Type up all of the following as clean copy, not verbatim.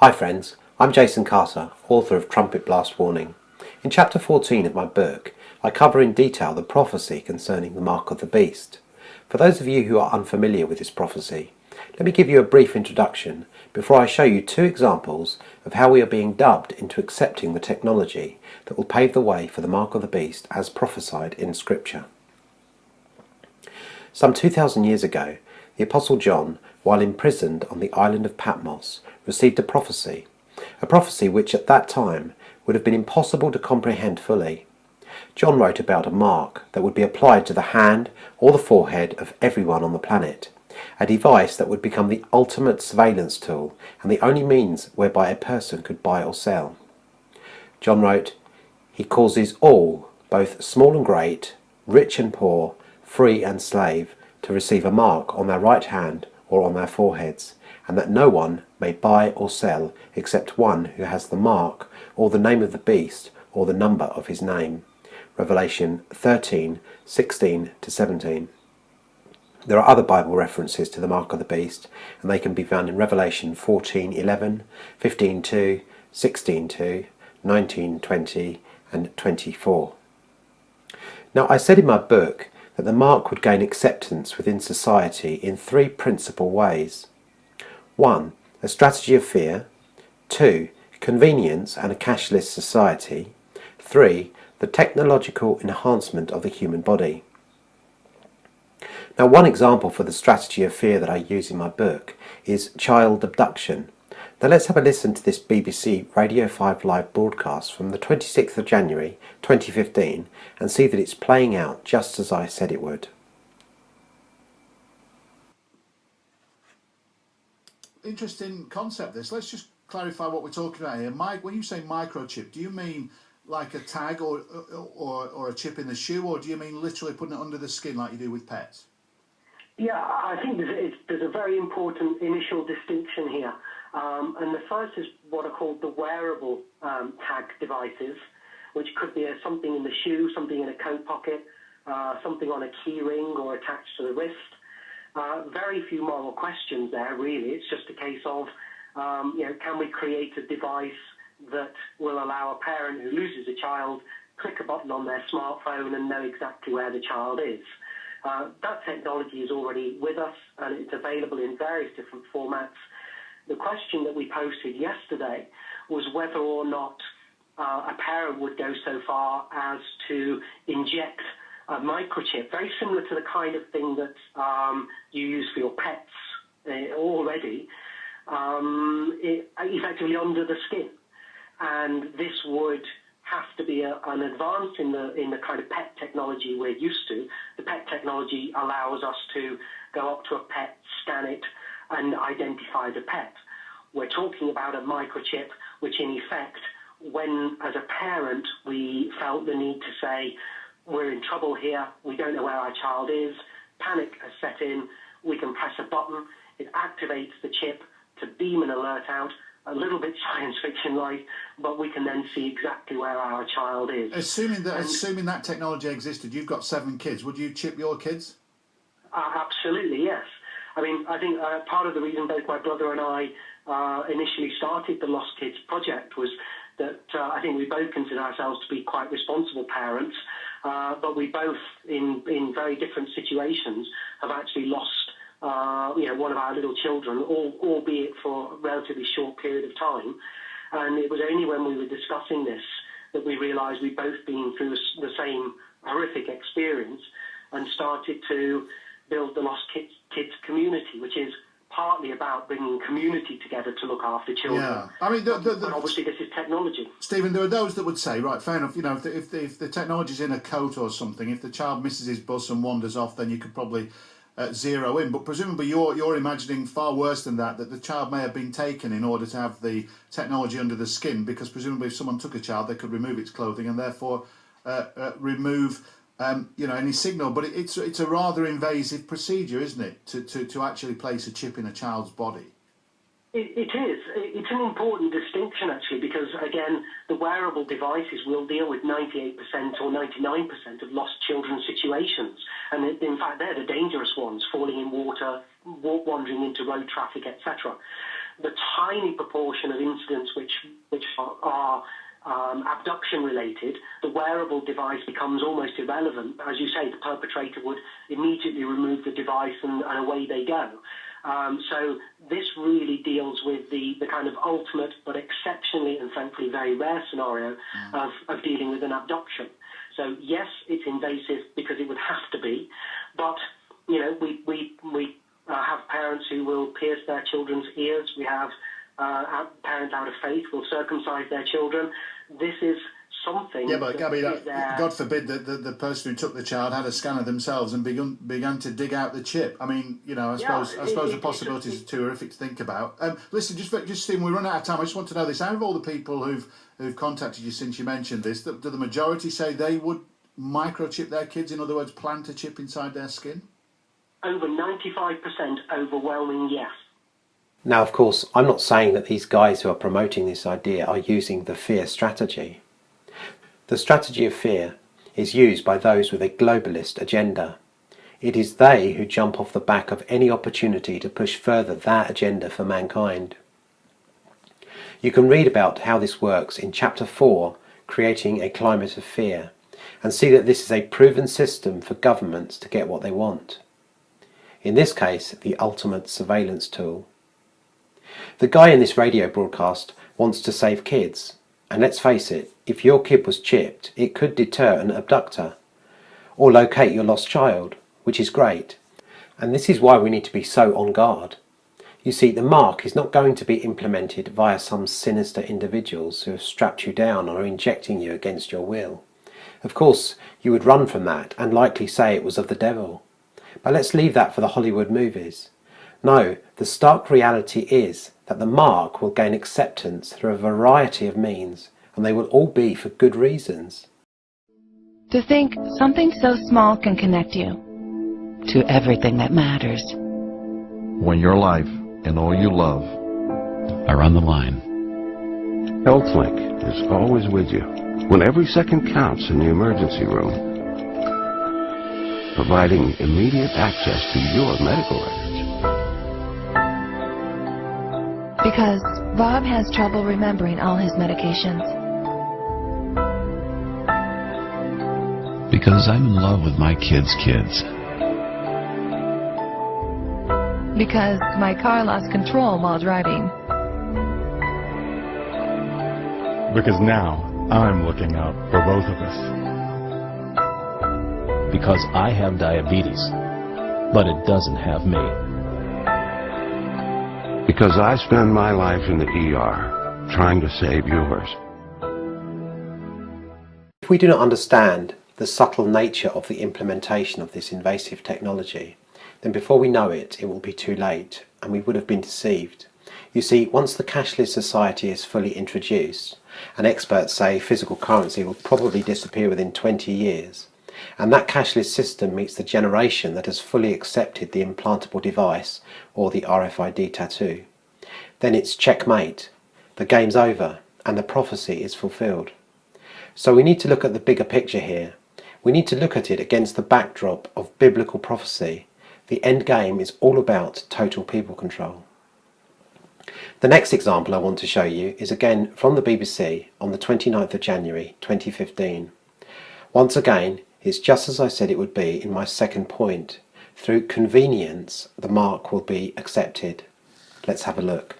Hi friends, I'm Jason Carter, author of Trumpet Blast Warning. In chapter 14 of my book, I cover in detail the prophecy concerning the mark of the beast. For those of you who are unfamiliar with this prophecy, let me give you a brief introduction before I show you two examples of how we are being dubbed into accepting the technology that will pave the way for the mark of the beast as prophesied in Scripture. Some 2,000 years ago, the Apostle John, while imprisoned on the island of Patmos, received a prophecy which at that time would have been impossible to comprehend fully. John wrote about a mark that would be applied to the hand or the forehead of everyone on the planet, a device that would become the ultimate surveillance tool and the only means whereby a person could buy or sell. John wrote, "He causes all, both small and great, rich and poor, free and slave, to receive a mark on their right hand or on their foreheads, and that no one may buy or sell except one who has the mark or the name of the beast or the number of his name." Revelation 13:16-17. There are other Bible references to the mark of the beast, and they can be found in Revelation 14:11, 15:2, 16:2, 19:20 and 24. Now, I said in my book that the mark would gain acceptance within society in three principal ways. 1. A strategy of fear. 2. Convenience and a cashless society. 3. The technological enhancement of the human body. Now, one example for the strategy of fear that I use in my book is child abduction. Now let's have a listen to this BBC Radio 5 live broadcast from the 26th of January 2015 and see that it's playing out just as I said it would. Interesting concept this. Let's just clarify what we're talking about here. Mike, when you say microchip, do you mean like a tag or a chip in the shoe, or do you mean literally putting it under the skin like you do with pets? Yeah, I think there's a very important initial distinction here. And the first is what are called the wearable tag devices, which could be something in the shoe, something in a coat pocket, something on a key ring or attached to the wrist. Very few moral questions there, really. It's just a case of, can we create a device that will allow a parent who loses a child click a button on their smartphone and know exactly where the child is. That technology is already with us, and it's available in various different formats. The question that we posted yesterday was whether or not a parent would go so far as to inject a microchip, very similar to the kind of thing that you use for your pets already, effectively under the skin. And this would have to be an advance in the kind of pet technology we're used to. The pet technology allows us to go up to a pet, scan it, and identify the pet. We're talking about a microchip which, in effect, when as a parent we felt the need to say, we're in trouble here, we don't know where our child is, panic has set in, we can press a button, it activates the chip to beam an alert out, a little bit science fiction-like, but we can then see exactly where our child is. Assuming that technology existed, you've got 7 kids, would you chip your kids? Absolutely, yes. I mean, I think part of the reason both my brother and I initially started the Lost Kids project was that I think we both consider ourselves to be quite responsible parents, but we both, in very different situations, have actually lost one of our little children, albeit for a relatively short period of time. And it was only when we were discussing this that we realised we'd both been through the same horrific experience and started to build the Lost Kids community, which is partly about bringing community together to look after children. Yeah, I mean, but obviously this is technology. Stephen, there are those that would say, right, fair enough, if the technology's in a coat or something, if the child misses his bus and wanders off, then you could probably zero in. But presumably you're imagining far worse than that the child may have been taken in order to have the technology under the skin, because presumably if someone took a child, they could remove its clothing and therefore remove any signal. But it's a rather invasive procedure, isn't it, to actually place a chip in a child's body? It is. It's an important distinction, actually, because, again, the wearable devices will deal with 98% or 99% of lost children situations. And, in fact, they're the dangerous ones, falling in water, wandering into road traffic, etc. the tiny proportion of incidents which are abduction related, the wearable device becomes almost irrelevant. As you say, the perpetrator would immediately remove the device and away they go. So this really deals with the kind of ultimate but exceptionally and thankfully very rare scenario of dealing with an abduction. So yes, it's invasive because it would have to be, but you know, we have parents who will pierce their children's ears. We have parents out of faith will circumcise their children. This is something. Yeah, but Gabby, God forbid that the person who took the child had a scan of themselves and began to dig out the chip. I mean, you know, I suppose the possibilities are too horrific to think about. Listen, just Stephen, we run out of time. I just want to know this: out of all the people who've contacted you since you mentioned this, do the majority say they would microchip their kids? In other words, plant a chip inside their skin? Over 95%, overwhelming yes. Now, of course, I'm not saying that these guys who are promoting this idea are using the fear strategy. The strategy of fear is used by those with a globalist agenda. It is they who jump off the back of any opportunity to push further that agenda for mankind. You can read about how this works in Chapter 4, Creating a Climate of Fear, and see that this is a proven system for governments to get what they want. In this case, the ultimate surveillance tool. The guy in this radio broadcast wants to save kids, and let's face it, if your kid was chipped, it could deter an abductor, or locate your lost child, which is great. And this is why we need to be so on guard. You see, the mark is not going to be implemented via some sinister individuals who have strapped you down or are injecting you against your will. Of course, you would run from that and likely say it was of the devil. But let's leave that for the Hollywood movies. No, the stark reality is that the mark will gain acceptance through a variety of means, and they will all be for good reasons. To think something so small can connect you to everything that matters. When your life and all you love are on the line. HealthLink is always with you when every second counts in the emergency room, providing immediate access to your medical records. Because Bob has trouble remembering all his medications. Because I'm in love with my kids' kids. Because my car lost control while driving. Because now I'm looking out for both of us. Because I have diabetes, but it doesn't have me. Because I spend my life in the ER trying to save yours. If we do not understand the subtle nature of the implementation of this invasive technology, then before we know it, it will be too late, and we would have been deceived. You see, once the cashless society is fully introduced, and experts say physical currency will probably disappear within 20 years, and that cashless system meets the generation that has fully accepted the implantable device or the RFID tattoo, then it's checkmate, the game's over, and the prophecy is fulfilled. So we need to look at the bigger picture here. We need to look at it against the backdrop of biblical prophecy. The end game is all about total people control. The next example I want to show you is again from the BBC on the 29th of January 2015. Once again, it's just as I said it would be in my second point. Through convenience, the mark will be accepted. Let's have a look.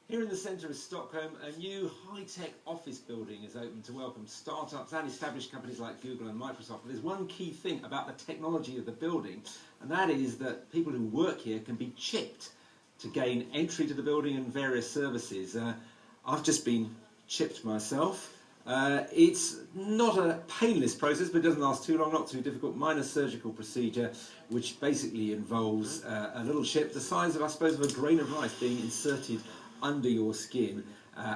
Here in the centre of Stockholm, a new high-tech office building is open to welcome startups and established companies like Google and Microsoft. But there's one key thing about the technology of the building, and that is that people who work here can be chipped to gain entry to the building and various services. I've just been chipped myself. It's not a painless process, but it doesn't last too long, not too difficult. Minor surgical procedure, which basically involves a little chip the size of, I suppose, of a grain of rice being inserted under your skin,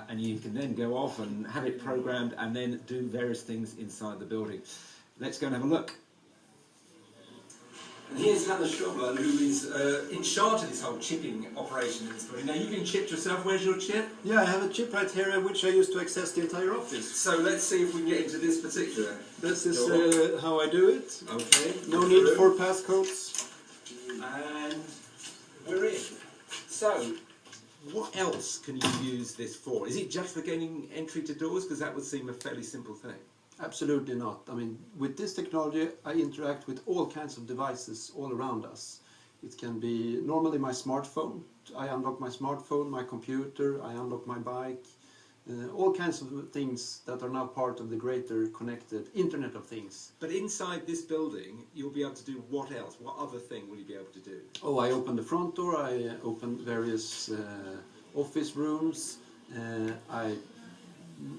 and you can then go off and have it programmed and then do various things inside the building. Let's go and have a look. And here's Hannah Schobler, who is in charge of this whole chipping operation in this building. Now, you've been chipped yourself. Where's your chip? Yeah, I have a chip right here, which I use to access the entire office. So let's see if we can get into this particular. This is how I do it. Okay. No need for passcodes. And we're in. So, what else can you use this for? Is it just for gaining entry to doors? Because that would seem a fairly simple thing. Absolutely not. I mean, with this technology, I interact with all kinds of devices all around us. It can be normally my smartphone. I unlock my smartphone, my computer, I unlock my bike. All kinds of things that are now part of the greater connected Internet of Things. But inside this building, you'll be able to do what else? What other thing will you be able to do? Oh, I open the front door, I open various office rooms, I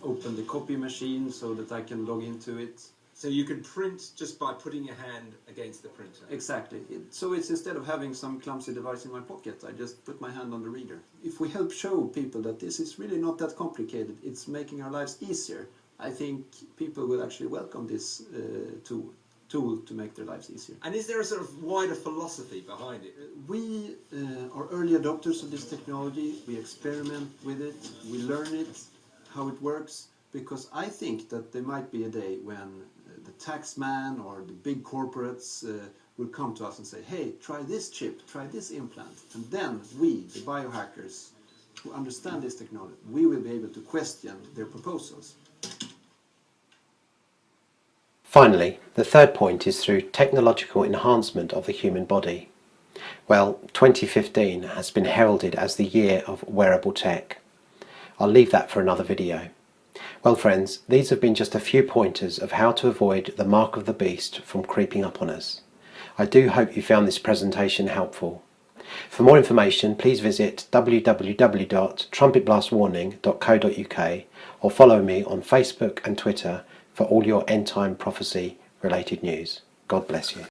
open the copy machine so that I can log into it. So you can print just by putting your hand against the printer? Exactly. So it's instead of having some clumsy device in my pocket, I just put my hand on the reader. If we help show people that this is really not that complicated, it's making our lives easier, I think people will actually welcome this tool to make their lives easier. And is there a sort of wider philosophy behind it? We are early adopters of this technology, we experiment with it, we learn it, how it works, because I think that there might be a day when the tax man or the big corporates will come to us and say, hey, try this chip, try this implant. And then we, the biohackers, who understand this technology, we will be able to question their proposals. Finally, the third point is through technological enhancement of the human body. Well, 2015 has been heralded as the year of wearable tech. I'll leave that for another video. Well friends, these have been just a few pointers of how to avoid the mark of the beast from creeping up on us. I do hope you found this presentation helpful. For more information, please visit www.trumpetblastwarning.co.uk or follow me on Facebook and Twitter for all your end-time prophecy related news. God bless you.